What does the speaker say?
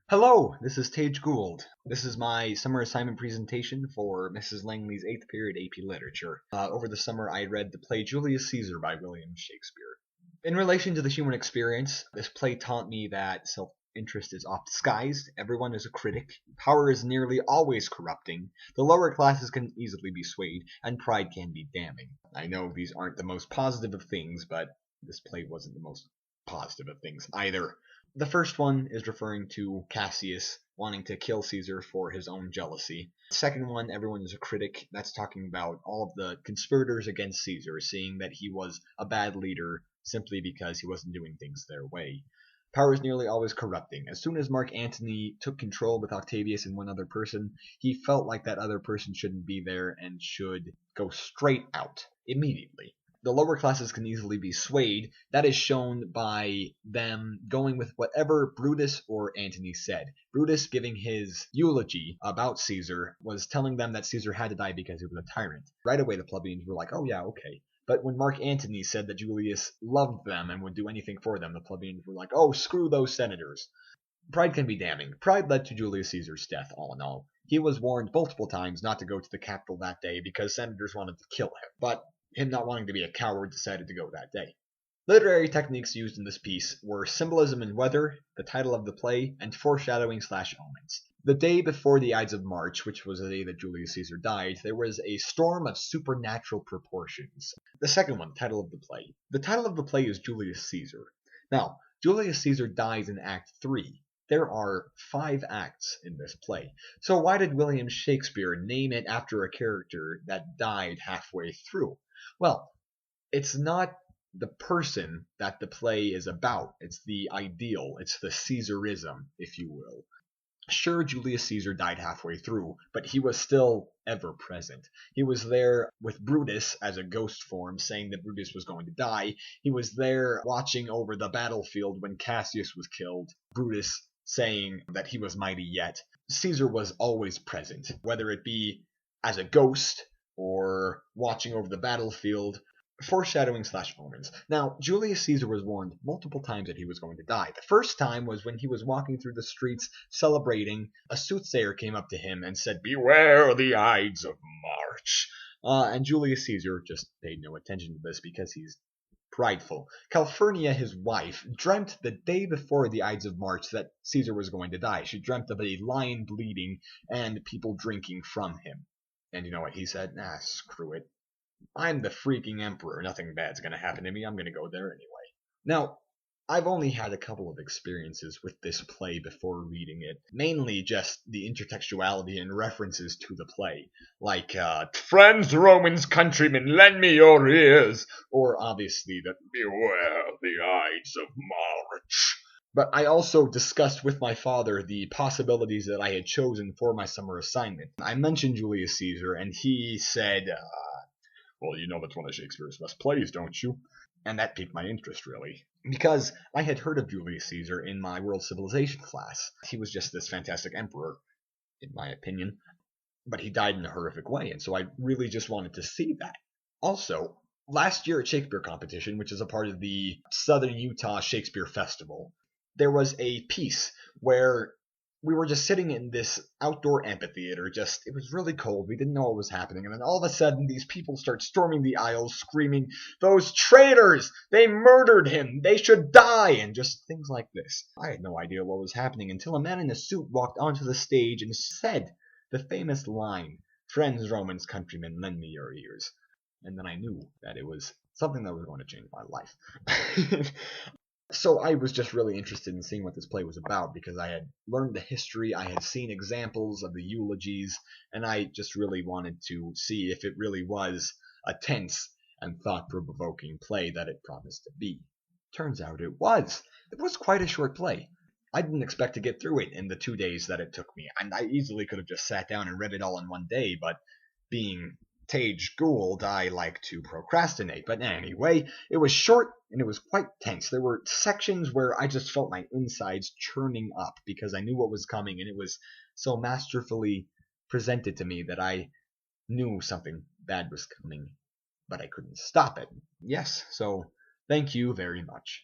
Hello, this is Tage Gould. This is my summer assignment presentation for Mrs. Langley's 8th period AP Literature. Over the summer, I read the play Julius Caesar by William Shakespeare. In relation to the human experience, this play taught me that self-interest is oft disguised, everyone is a critic, power is nearly always corrupting, the lower classes can easily be swayed, and pride can be damning. I know these aren't the most positive of things, but this play wasn't the most positive of things either. The first one is referring to Cassius wanting to kill Caesar for his own jealousy. The second one, everyone is a critic. That's talking about all of the conspirators against Caesar, seeing that he was a bad leader simply because he wasn't doing things their way. Power is nearly always corrupting. As soon as Mark Antony took control with Octavius and one other person, he felt like that other person shouldn't be there and should go straight out immediately. The lower classes can easily be swayed. That is shown by them going with whatever Brutus or Antony said. Brutus, giving his eulogy about Caesar, was telling them that Caesar had to die because he was a tyrant. Right away, the plebeians were like, oh yeah, okay. But when Mark Antony said that Julius loved them and would do anything for them, the plebeians were like, oh, screw those senators. Pride can be damning. Pride led to Julius Caesar's death, all in all. He was warned multiple times not to go to the Capitol that day because senators wanted to kill him. But him not wanting to be a coward decided to go that day. Literary techniques used in this piece were symbolism and weather, the title of the play, and foreshadowing/omens. The day before the Ides of March, which was the day that Julius Caesar died, there was a storm of supernatural proportions. The second one, title of the play. The title of the play is Julius Caesar. Now, Julius Caesar dies in Act 3. There are 5 acts in this play. So why did William Shakespeare name it after a character that died halfway through? Well, it's not the person that the play is about. It's the ideal. It's the Caesarism, if you will. Sure, Julius Caesar died halfway through, but he was still ever present. He was there with Brutus as a ghost form, saying that Brutus was going to die. He was there watching over the battlefield when Cassius was killed. Brutus saying that he was mighty yet. Caesar was always present, whether it be as a ghost or watching over the battlefield. Foreshadowing/omens. Now, Julius Caesar was warned multiple times that he was going to die. The first time was when he was walking through the streets celebrating. A soothsayer came up to him and said, "Beware the Ides of March." And Julius Caesar just paid no attention to this because he's prideful. Calphurnia, his wife, dreamt the day before the Ides of March that Caesar was going to die. She dreamt of a lion bleeding and people drinking from him. And you know what he said? Nah, screw it. I'm the freaking emperor. Nothing bad's going to happen to me. I'm going to go there anyway. Now, I've only had a couple of experiences with this play before reading it. Mainly just the intertextuality and references to the play. Like, "Friends, Romans, countrymen, lend me your ears." Or, obviously, the "Beware the Ides of March." But I also discussed with my father the possibilities that I had chosen for my summer assignment. I mentioned Julius Caesar, and he said, well, you know that's one of Shakespeare's best plays, don't you? And that piqued my interest, really. Because I had heard of Julius Caesar in my world civilization class. He was just this fantastic emperor, in my opinion. But he died in a horrific way, and so I really just wanted to see that. Also, last year at Shakespeare Competition, which is a part of the Southern Utah Shakespeare Festival, there was a piece where we were just sitting in this outdoor amphitheater. It was really cold. We didn't know what was happening. And then all of a sudden, these people start storming the aisles, screaming, "Those traitors! They murdered him! They should die!" And just things like this. I had no idea what was happening until a man in a suit walked onto the stage and said the famous line, "Friends, Romans, countrymen, lend me your ears." And then I knew that it was something that was going to change my life. So I was just really interested in seeing what this play was about because I had learned the history, I had seen examples of the eulogies, and I just really wanted to see if it really was a tense and thought-provoking play that it promised to be. Turns out it was. It was quite a short play. I didn't expect to get through it in the 2 days that it took me, and I easily could have just sat down and read it all in one day, but being Tage Gould, I like to procrastinate. But anyway, it was short and it was quite tense. There were sections where I just felt my insides churning up because I knew what was coming, and it was so masterfully presented to me that I knew something bad was coming, but I couldn't stop it. Yes, so thank you very much.